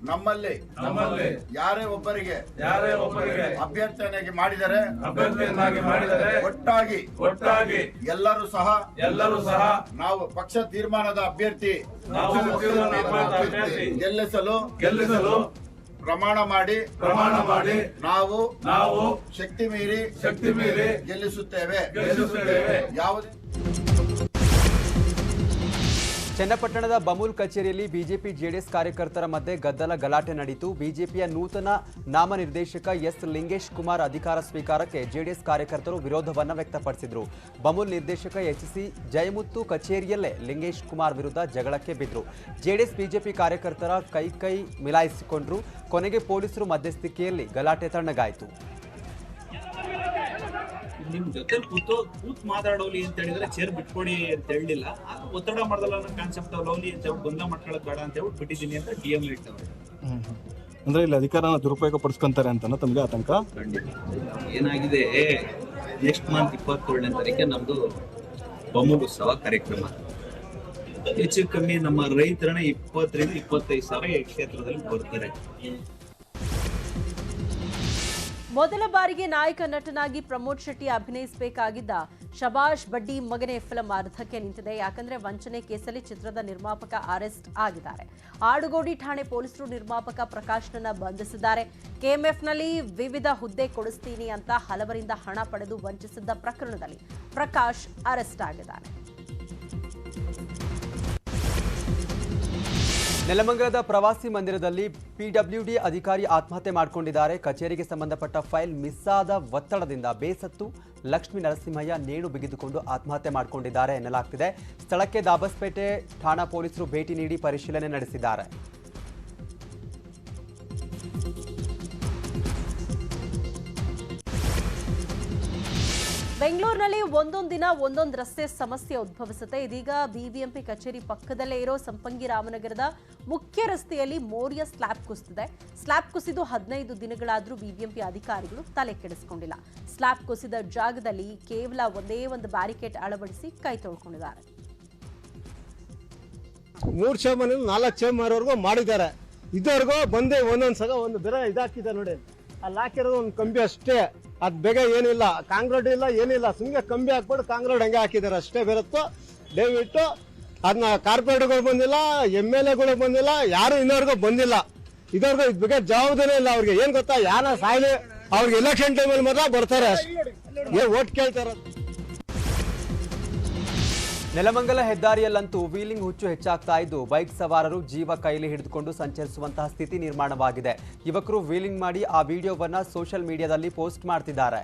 [SPEAKER 9] ನಮ್ಮಲ್ಲಿ ಯಾರೇ ಒಬ್ಬರಿಗೆ ಅಭ್ಯರ್ಥಿಯನ್ನಾಗಿ ಮಾಡಿದರೆ ಒಟ್ಟಾಗಿ ಎಲ್ಲರೂ ಸಹ ನಾವು ಪಕ್ಷ ತೀರ್ಮಾನದ ಅಭ್ಯರ್ಥಿ ಗೆಲ್ಲಿಸಲು ಪ್ರಮಾಣ ಮಾಡಿ ನಾವು ಶಕ್ತಿ ಮೀರಿ ಗೆಲ್ಲಿಸುತ್ತೇವೆ. ಯಾವುದೇ
[SPEAKER 2] ಚನ್ನಪಟ್ಟಣದ ಬಮೂಲ್ ಕಚೇರಿಯಲ್ಲಿ ಬಿಜೆಪಿ ಜೆಡಿಎಸ್ ಕಾರ್ಯಕರ್ತರ ಮಧ್ಯೆ ಗದ್ದಲ ಗಲಾಟೆ ನಡೆಯಿತು. ಬಿಜೆಪಿಯ ನೂತನ ನಾಮನಿರ್ದೇಶಕ ಎಸ್ ಲಿಂಗೇಶ್ ಕುಮಾರ್ ಅಧಿಕಾರ ಸ್ವೀಕಾರಕ್ಕೆ ಜೆಡಿಎಸ್ ಕಾರ್ಯಕರ್ತರು ವಿರೋಧವನ್ನು ವ್ಯಕ್ತಪಡಿಸಿದರು. ಬಮೂಲ್ ನಿರ್ದೇಶಕ ಎಚ್ಸಿ ಜಯಮುತ್ತು ಕಚೇರಿಯಲ್ಲೇ ಲಿಂಗೇಶ್ ಕುಮಾರ್ ವಿರುದ್ಧ ಜಗಳಕ್ಕೆ ಬಿದ್ದರು. ಜೆಡಿಎಸ್ ಬಿಜೆಪಿ ಕಾರ್ಯಕರ್ತರ ಕೈ ಮಿಲಾಯಿಸಿಕೊಂಡರು. ಕೊನೆಗೆ ಪೊಲೀಸರು ಮಧ್ಯಸ್ಥಿಕೆಯಲ್ಲಿ ಗಲಾಟೆ ತಣ್ಣಗಾಯಿತು.
[SPEAKER 13] ನಿಮ್ ಜೊತೆ ಕೂತ್ ಮಾತಾಡೋಲಿ ಅಂತ ಹೇಳಿದ್ರೆ ಚೇರ್ ಬಿಟ್ಕೊಡಿ ಅಂತ ಹೇಳಿಲ್ಲ, ಒತ್ತಡ ಮಾಡಲ್ಲ ಅನ್ನೋ ಕಾನ್ಸೆಪ್ಟ್ ಲವ್ಲಿ ಅಂತ ಗೊಂದಲ ಮಾಡ್ಕೊಳ್ಳೋದು ಬೇಡ ಅಂತ ಹೇಳ್ಬಿಟ್ಟು ಬಿಟ್ಟಿದ್ದೀನಿ ಅಂತ ಡಿಎಂ ಹೇಳ್ತಾರೆ.
[SPEAKER 14] ಅಂದ್ರೆ ಇಲ್ಲಿ ಅಧಿಕಾರನ ದುರುಪಯೋಗ ಪಡಿಸ್ಕೊಂತಾರೆ ಅಂತ ತಮಗೆ ಆತಂಕ.
[SPEAKER 13] ಏನಾಗಿದೆ, ನೆಕ್ಸ್ಟ್ ಮಂತ್ 27ನೇ ತಾರೀಕೆ ನಮ್ದು ಬಮೂಲ್ ಉತ್ಸವ ಕಾರ್ಯಕ್ರಮ. ಹೆಚ್ಚು ಕಮ್ಮಿ ನಮ್ಮ ರೈತರನ್ನ 20 ರಿಂದ 25 ಸಾವಿರ ಕ್ಷೇತ್ರದಲ್ಲಿ ಬರ್ತಾರೆ.
[SPEAKER 1] ಮೊದಲ ಬಾರಿಗೆ ನಾಯಕ ನಟನಾಗಿ ಪ್ರಮೋದ್ ಶೆಟ್ಟಿ ಅಭಿನಯಿಸಬೇಕಾಗಿದ್ದ ಶಬಾಷ್ ಬಡ್ಡಿ ಮಗನೇ ಫಿಲ್ಮ್ ಅರ್ಧಕ್ಕೆ ನಿಂತಿದೆ. ಯಾಕಂದ್ರೆ ವಂಚನೆ ಕೇಸಲ್ಲಿ ಚಿತ್ರದ ನಿರ್ಮಾಪಕ ಅರೆಸ್ಟ್ ಆಗಿದ್ದಾರೆ. ಆಡುಗೋಡಿ ಠಾಣೆ ಪೊಲೀಸರು ನಿರ್ಮಾಪಕ ಪ್ರಕಾಶ್ನನ್ನ ಬಂಧಿಸಿದ್ದಾರೆ. ಕೆಎಂಎಫ್ನಲ್ಲಿ ವಿವಿಧ ಹುದ್ದೆ ಕೊಡಿಸ್ತೀನಿ ಅಂತ ಹಲವರಿಂದ ಹಣ ಪಡೆದು ವಂಚಿಸಿದ್ದ ಪ್ರಕರಣದಲ್ಲಿ ಪ್ರಕಾಶ್ ಅರೆಸ್ಟ್ ಆಗಿದ್ದಾರೆ.
[SPEAKER 2] ನೆಲಮಂಗಲದ ಪ್ರವಾಸಿ ಮಂದಿರದಲ್ಲಿ ಪಿಡಬ್ಲ್ಯೂಡಿ ಅಧಿಕಾರಿ ಆತ್ಮಹತ್ಯೆ ಮಾಡಿಕೊಂಡಿದ್ದಾರೆ. ಕಚೇರಿಗೆ ಸಂಬಂಧಪಟ್ಟ ಫೈಲ್ ಮಿಸ್ ಆದ ಒತ್ತಡದಿಂದ ಬೇಸತ್ತು ಲಕ್ಷ್ಮೀ ನರಸಿಂಹಯ್ಯ ನೇಣು ಬಿಗಿದುಕೊಂಡು ಆತ್ಮಹತ್ಯೆ ಮಾಡಿಕೊಂಡಿದ್ದಾರೆ ಎನ್ನಲಾಗ್ತಿದೆ. ಸ್ಥಳಕ್ಕೆ ದಾಬಸ್ಪೇಟೆ ಠಾಣಾ ಪೊಲೀಸರು ಭೇಟಿ ನೀಡಿ ಪರಿಶೀಲನೆ ನಡೆಸಿದ್ದಾರೆ.
[SPEAKER 1] ಬೆಂಗಳೂರಿನಲ್ಲಿ ಒಂದೊಂದು ದಿನ ಒಂದೊಂದು ರಸ್ತೆ ಸಮಸ್ಯೆ ಉದ್ಭವಿಸುತ್ತೆ. ಇದೀಗ ಬಿಬಿಎಂಪಿ ಕಚೇರಿ ಪಕ್ಕದಲ್ಲೇ ಇರೋ ಸಂಪಂಗಿ ರಾಮನಗರದ ಮುಖ್ಯ ರಸ್ತೆಯಲ್ಲಿ ಮೋರಿಯ ಸ್ಲ್ಯಾಬ್ ಕುಸಿದಿದೆ. ಸ್ಲ್ಯಾಬ್ ಕುಸಿದು 15 ದಿನಗಳಾದರೂ ಬಿಬಿಎಂಪಿ ಅಧಿಕಾರಿಗಳು ತಲೆ ಕೆಡಿಸಿಕೊಂಡಿಲ್ಲ. ಸ್ಲ್ಯಾಬ್ ಕುಸಿದ ಜಾಗದಲ್ಲಿ ಕೇವಲ ಒಂದೇ ಒಂದು ಬ್ಯಾರಿಕೇಡ್ ಅಳವಡಿಸಿ ಕೈ ತೊಳ್ಕೊಂಡಿದ್ದಾರೆ.
[SPEAKER 14] 3 ಚೇಂಬರ್ 4 ಚೇಂಬರ್ವರೆಗೂ ಮಾಡಿದ್ದಾರೆ. ಇದುವರೆಗೂ ಬಂದೇ ಒಂದೊಂದು ಸಲ ಒಂದು ಬೇರೆ ಇದಾಕಿದ್ದಾರೆ ನೋಡಿ. ಅಲ್ಲಿ ಹಾಕಿರೋದು ಒಂದು ಕಂಬಿ ಅಷ್ಟೇ, ಅದ್ ಬೇಗ ಏನಿಲ್ಲ, ಕಾಂಕ್ರೀಟ್ ಇಲ್ಲ ಏನಿಲ್ಲ, ಸುಮ್ಮನೆ ಕಂಬಿ ಹಾಕ್ಬಿಟ್ಟು ಕಾಂಕ್ರೀಟ್ ಹಂಗೆ ಹಾಕಿದ್ದಾರೆ ಅಷ್ಟೇ ಬೇರತ್ತು. ದಯವಿಟ್ಟು ಅದನ್ನ ಕಾರ್ಪೊರೇಟ್ಗಳು ಬಂದಿಲ್ಲ, MLAಗಳು ಬಂದಿಲ್ಲ, ಯಾರು ಇನ್ನವರೆಗೂ ಬಂದಿಲ್ಲ. ಇದುವರೆಗೂ ಇದ್ ಬಗ್ಗೆ ಜವಾಬ್ದಾರಿ ಇಲ್ಲ ಅವ್ರಿಗೆ. ಏನ್ ಗೊತ್ತಾ, ಯಾರ ಸಾಯ್ಲಿ ಅವ್ರಿಗೆ ಎಲೆಕ್ಷನ್ ಟೈಮಲ್ಲಿ ಮಾತ್ರ ಬರ್ತಾರೆ, ಓಟ್ ಕೇಳ್ತಾರೆ.
[SPEAKER 2] ನೆಲಮಂಗಲ ಹೆದ್ದಾರಿಯಲ್ಲಂತೂ ವೀಲಿಂಗ್ ಹುಚ್ಚು ಹೆಚ್ಚಾಗ್ತಾ ಇದ್ದು ಬೈಕ್ ಸವಾರರು ಜೀವ ಕೈಲಿ ಹಿಡಿದುಕೊಂಡು ಸಂಚರಿಸುವಂತಹ ಸ್ಥಿತಿ ನಿರ್ಮಾಣವಾಗಿದೆ. ಯುವಕರು ವೀಲಿಂಗ್ ಮಾಡಿ ಆ ವಿಡಿಯೋವನ್ನ ಸೋಷಿಯಲ್ ಮೀಡಿಯಾದಲ್ಲಿ ಪೋಸ್ಟ್ ಮಾಡ್ತಿದ್ದಾರೆ.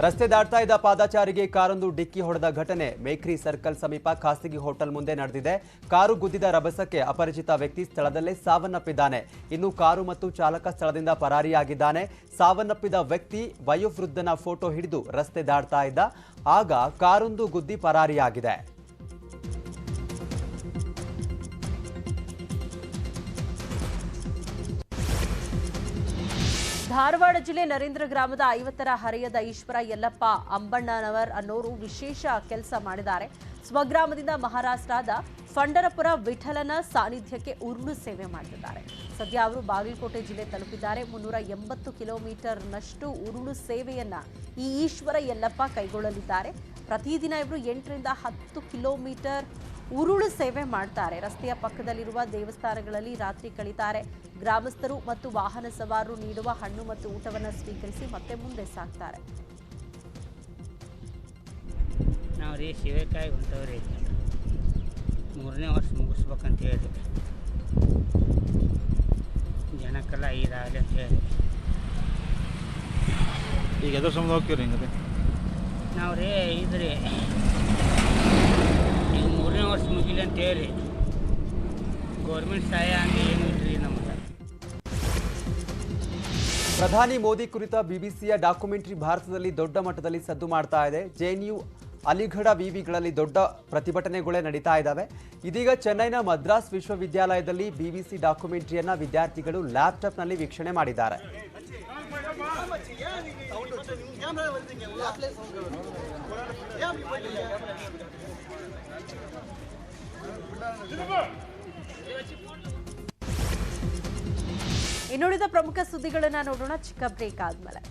[SPEAKER 2] ರಸ್ತೆ ದಾಟ್ತಾ ಇದ್ದ ಪಾದಚಾರಿಗೆ ಕಾರೊಂದು ಡಿಕ್ಕಿ ಹೊಡೆದ ಘಟನೆ ಮೇಕ್ರಿ ಸರ್ಕಲ್ ಸಮೀಪ ಖಾಸಗಿ ಹೋಟೆಲ್ ಮುಂದೆ ನಡೆದಿದೆ. ಕಾರು ಗುದ್ದಿದ ರಭಸಕ್ಕೆ ಅಪರಿಚಿತ ವ್ಯಕ್ತಿ ಸ್ಥಳದಲ್ಲೇ ಸಾವನ್ನಪ್ಪಿದ್ದಾನೆ. ಇನ್ನು ಕಾರು ಮತ್ತು ಚಾಲಕ ಸ್ಥಳದಿಂದ ಪರಾರಿಯಾಗಿದ್ದಾನೆ. ಸಾವನ್ನಪ್ಪಿದ ವ್ಯಕ್ತಿ ವಯೋವೃದ್ಧನ ಫೋಟೋ ಹಿಡಿದು ರಸ್ತೆ ದಾಟ್ತಾ ಇದ್ದ. ಆಗ ಕಾರೊಂದು ಗುದ್ದಿ ಪರಾರಿಯಾಗಿದೆ.
[SPEAKER 1] ಧಾರವಾಡ ಜಿಲ್ಲೆ ನರೇಂದ್ರ ಗ್ರಾಮದ 50ರ ಹರೆಯದ ಈಶ್ವರ ಯಲ್ಲಪ್ಪ ಅಂಬಣ್ಣನವರ್ ಅನ್ನೋರು ವಿಶೇಷ ಕೆಲಸ ಮಾಡಿದ್ದಾರೆ. ಸ್ವಗ್ರಾಮದಿಂದ ಮಹಾರಾಷ್ಟ್ರದ ಫಂಡರಪುರ ವಿಠಲನ ಸಾನ್ನಿಧ್ಯಕ್ಕೆ ಉರುಳು ಸೇವೆ ಮಾಡುತ್ತಿದ್ದಾರೆ. ಸದ್ಯ ಅವರು ಬಾಗಲಕೋಟೆ ಜಿಲ್ಲೆ ತಲುಪಿದ್ದಾರೆ. 380 ಕಿಲೋಮೀಟರ್ನಷ್ಟು ಉರುಳು ಸೇವೆಯನ್ನ ಈ ಈಶ್ವರ ಯಲ್ಲಪ್ಪ ಕೈಗೊಳ್ಳಲಿದ್ದಾರೆ. ಪ್ರತಿದಿನ ಇವರು 8 ರಿಂದ 10 ಕಿಲೋಮೀಟರ್ ಉರುಳು ಸೇವೆ ಮಾಡ್ತಾರೆ. ರಸ್ತೆಯ ಪಕ್ಕದಲ್ಲಿರುವ ದೇವಸ್ಥಾನಗಳಲ್ಲಿ ರಾತ್ರಿ ಕಳೀತಾರೆ. ಗ್ರಾಮಸ್ಥರು ಮತ್ತು ವಾಹನ ಸವಾರರು ನೀಡುವ ಹಣ್ಣು ಮತ್ತು ಊಟವನ್ನು ಸ್ವೀಕರಿಸಿ ಮತ್ತೆ ಮುಂದೆ ಸಾಗ್ತಾರೆ.
[SPEAKER 15] ನಾವು ರೀ ಶಿವಕಾಯಿ ಹೊಂಟವ್ರಿ 3ನೇ ವರ್ಷ ಮುಗಿಸ್ಬೇಕಂತ ಹೇಳಿ ಜನಕ್ಕೆಲ್ಲ ಇದಾಗಲಿ ಅಂತ ಹೇಳಿ
[SPEAKER 14] ಈಗ ಎದ್ರ ಸಂಬಂಧ ಹೋಗ್ತೀರಿ ಹಿಂಗೆ
[SPEAKER 15] ನಾವು ರೀ ಇದ್ರಿ ಈಗ 3ನೇ ವರ್ಷ ಮುಗಿಲಿ ಅಂತ ಹೇಳಿ ಗೌರ್ಮೆಂಟ್ ಸಹಾಯ ಹಂಗೆ ಏನು ಇಲ್ರಿ ನಮ್ಗೆ.
[SPEAKER 2] ಪ್ರಧಾನಿ ಮೋದಿ ಕುರಿತ ಬಿಬಿಸಿಯ ಡಾಕ್ಯುಮೆಂಟರಿ ಭಾರತದಲ್ಲಿ ದೊಡ್ಡ ಮಟ್ಟದಲ್ಲಿ ಸದ್ದು ಮಾಡ್ತಾ ಇದೆ. JNU ಅಲಿಗಢ ವಿವಿಗಳಲ್ಲಿ ದೊಡ್ಡ ಪ್ರತಿಭಟನೆಗಳೇ ನಡೀತಾ ಇದ್ದಾವೆ. ಇದೀಗ ಚೆನ್ನೈನ ಮದ್ರಾಸ್ ವಿಶ್ವವಿದ್ಯಾಲಯದಲ್ಲಿ ಬಿಬಿಸಿ ಡಾಕ್ಯುಮೆಂಟರಿಯನ್ನ ವಿದ್ಯಾರ್ಥಿಗಳು ಲ್ಯಾಪ್ಟಾಪ್ನಲ್ಲಿ ವೀಕ್ಷಣೆ ಮಾಡಿದ್ದಾರೆ.
[SPEAKER 1] ಇನ್ನುಳಿದ ಪ್ರಮುಖ ಸುದ್ದಿಗಳನ್ನ ನೋಡೋಣ ಚಿಕ್ಕ ಬ್ರೇಕ್ ಆದ್ಮೇಲೆ.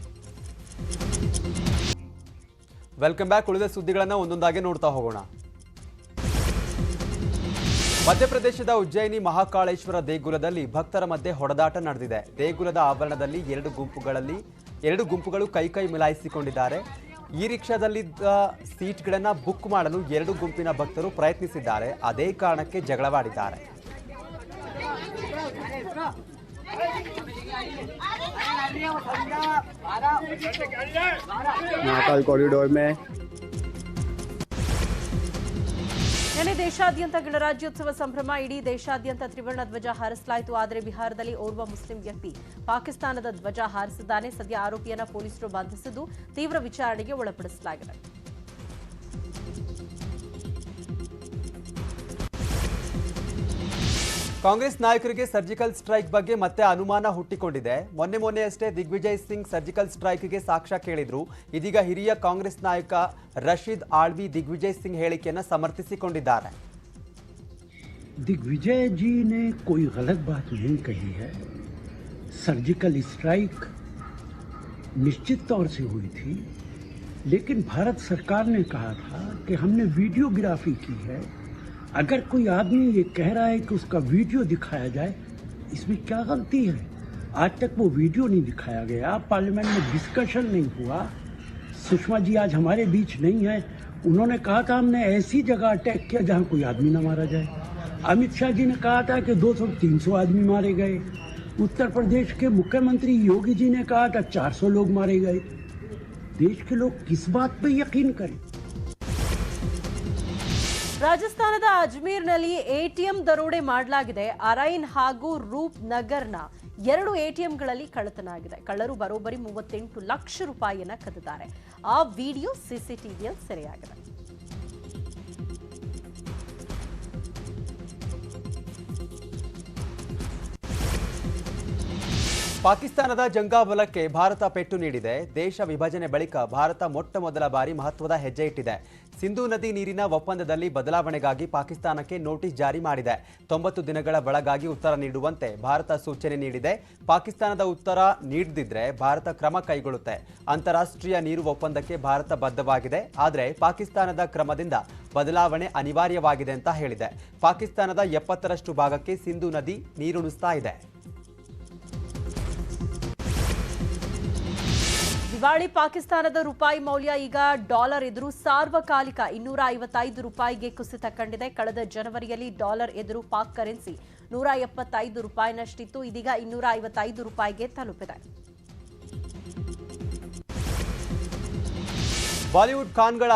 [SPEAKER 2] Welcome back. ಉಳಿದ ಸುದ್ದಿಗಳನ್ನ ಒಂದೊಂದಾಗಿ ನೋಡ್ತಾ ಹೋಗೋಣ. ಮಧ್ಯಪ್ರದೇಶದ ಉಜ್ಜಯಿನಿ ಮಹಾಕಾಳೇಶ್ವರ ದೇಗುಲದಲ್ಲಿ ಭಕ್ತರ ಮಧ್ಯೆ ಹೊಡೆದಾಟ ನಡೆದಿದೆ. ದೇಗುಲದ ಆವರಣದಲ್ಲಿ ಎರಡು ಗುಂಪುಗಳು ಕೈ ಮಿಲಾಯಿಸಿಕೊಂಡಿದ್ದಾರೆ. ಈ ರಿಕ್ಷಾದಲ್ಲಿದ್ದ ಸೀಟ್ಗಳನ್ನ ಬುಕ್ ಮಾಡಲು ಎರಡು ಗುಂಪಿನ ಭಕ್ತರು ಪ್ರಯತ್ನಿಸಿದ್ದಾರೆ. ಅದೇ ಕಾರಣಕ್ಕೆ ಜಗಳವಾಡಿದ್ದಾರೆ.
[SPEAKER 16] महाकाल कॉरिडोर में
[SPEAKER 1] ನಿನ್ನೆ ದೇಶಾದ್ಯಂತ ಗಣರಾಜ್ಯೋತ್ಸವ ಸಂಭ್ರಮ. ಇಡೀ ದೇಶಾದ್ಯಂತ ತ್ರಿವರ್ಣ ಧ್ವಜ ಹಾರಿಸಲಾಯಿತು. ಆದರೆ ಬಿಹಾರದಲ್ಲಿ ಓರ್ವ ಮುಸ್ಲಿಂ ವ್ಯಕ್ತಿ ಪಾಕಿಸ್ತಾನದ ಧ್ವಜ ಹಾರಿಸಿದ್ದಾನೆ. ಸದ್ಯ ಆರೋಪಿಯನ್ನ ಪೊಲೀಸರು ಬಂಧಿಸಿದ್ದು ತೀವ್ರ ವಿಚಾರಣೆಗೆ ಒಳಪಡಿಸಲಾಗಿದೆ.
[SPEAKER 2] ಕಾಂಗ್ರೆಸ್ ನಾಯಕರಿಗೆ ಸರ್ಜಿಕಲ್ ಸ್ಟ್ರೈಕ್ ಬಗ್ಗೆ ಮತ್ತೆ ಅನುಮಾನ ಹುಟ್ಟಿಕೊಂಡಿದೆ. ಮೊನ್ನೆಯಷ್ಟೇ ದಿಗ್ವಿಜಯ್ ಸಿಂಗ್ ಸರ್ಜಿಕಲ್ ಸ್ಟ್ರೈಕ್ಗೆ ಸಾಕ್ಷ್ಯ ಕೇಳಿದ್ರು. ಇದೀಗ ಹಿರಿಯ ಕಾಂಗ್ರೆಸ್ ನಾಯಕ ರಶೀದ್ ಆಳ್ವಿ ದಿಗ್ವಿಜಯ್ ಸಿಂಗ್ ಹೇಳಿಕೆಯನ್ನು ಸಮರ್ಥಿಸಿಕೊಂಡಿದ್ದಾರೆ.
[SPEAKER 17] दिग्विजय जी ने कोई गलत बात नहीं कही है. सर्जिकल स्ट्राइक निश्चित तौर से हुई थी, लेकिन भारत सरकार ने कहा था कि हमने वीडियोग्राफी की है. अगर कोई आदमी ये कह रहा है कि उसका वीडियो दिखाया जाए, इसमें क्या गलती है? आज तक वो वीडियो नहीं दिखाया गया, पार्लियामेंट में डिस्कशन नहीं हुआ. सुषमा जी आज हमारे बीच नहीं है. उन्होंने कहा था हमने ऐसी जगह अटैक किया जहां कोई आदमी न मारा जाए. अमित शाह जी ने कहा था कि 200-300 आदमी मारे गए. उत्तर प्रदेश के मुख्यमंत्री योगी जी ने कहा था 400 लोग मारे गए. देश के लोग किस बात पे यकीन करें?
[SPEAKER 1] ರಾಜಸ್ಥಾನದ ಅಜ್ಮೀರ್ನಲ್ಲಿ ಎಟಿಎಂ ದರೋಡೆ ಮಾಡಲಾಗಿದೆ. ಅರೈನ್ ಹಾಗೂ ರೂಪ್ ನಗರ್ನ 2 ಎಟಿಎಂಗಳಲ್ಲಿ ಕಳ್ಳತನ ಆಗಿದೆ. ಕಳ್ಳರು ಬರೋಬ್ಬರಿ 38 ಲಕ್ಷ ರೂಪಾಯಿಯನ್ನ ಕದ್ದಿದ್ದಾರೆ. ಆ ವಿಡಿಯೋ ಸಿಸಿಟಿವಿಯಲ್ಲಿ ಸೆರೆಯಾಗಿದೆ.
[SPEAKER 2] ಪಾಕಿಸ್ತಾನದ ಜಂಗಾಬಲಕ್ಕೆ ಭಾರತ ಪೆಟ್ಟು ನೀಡಿದೆ. ದೇಶ ವಿಭಜನೆ ಬಳಿಕ ಭಾರತ ಮೊಟ್ಟ ಮೊದಲ ಬಾರಿ ಮಹತ್ವದ ಹೆಜ್ಜೆ ಇಟ್ಟಿದೆ. ಸಿಂಧೂ ನದಿ ನೀರಿನ ಒಪ್ಪಂದದಲ್ಲಿ ಬದಲಾವಣೆಗಾಗಿ ಪಾಕಿಸ್ತಾನಕ್ಕೆ ನೋಟಿಸ್ ಜಾರಿ ಮಾಡಿದೆ. 90 ದಿನಗಳ ಒಳಗಾಗಿ ಉತ್ತರ ನೀಡುವಂತೆ ಭಾರತ ಸೂಚನೆ ನೀಡಿದೆ. ಪಾಕಿಸ್ತಾನದ ಉತ್ತರ ನೀಡದಿದ್ರೆ ಭಾರತ ಕ್ರಮ ಕೈಗೊಳ್ಳುತ್ತೆ. ಅಂತಾರಾಷ್ಟ್ರೀಯ ನೀರು ಒಪ್ಪಂದಕ್ಕೆ ಭಾರತ ಬದ್ಧವಾಗಿದೆ. ಆದರೆ ಪಾಕಿಸ್ತಾನದ ಕ್ರಮದಿಂದ ಬದಲಾವಣೆ ಅನಿವಾರ್ಯವಾಗಿದೆ ಅಂತ ಹೇಳಿದೆ. ಪಾಕಿಸ್ತಾನದ 70ರಷ್ಟು ಭಾಗಕ್ಕೆ ಸಿಂಧೂ ನದಿ ನೀರುಣಿಸ್ತಾ ಇದೆ.
[SPEAKER 1] ದಿವಾಳಿ ಪಾಕಿಸ್ತಾನದ ರೂಪಾಯಿ ಮೌಲ್ಯ ಈಗ ಡಾಲರ್ ಎದುರು ಸಾರ್ವಕಾಲಿಕ 255 ರೂಪಾಯಿಗೆ ಕುಸಿತ ಕಂಡಿದೆ. ಕಳೆದ ಜನವರಿಯಲ್ಲಿ ಡಾಲರ್ ಎದುರು ಪಾಕ್ ಕರೆನ್ಸಿ 175 ರೂಪಾಯಿನಷ್ಟಿತ್ತು. ಇದೀಗ 255 ರೂಪಾಯಿಗೆ ತಲುಪಿದೆ.
[SPEAKER 2] ಬಾಲಿವುಡ್ ಖಾನ್ಗಳ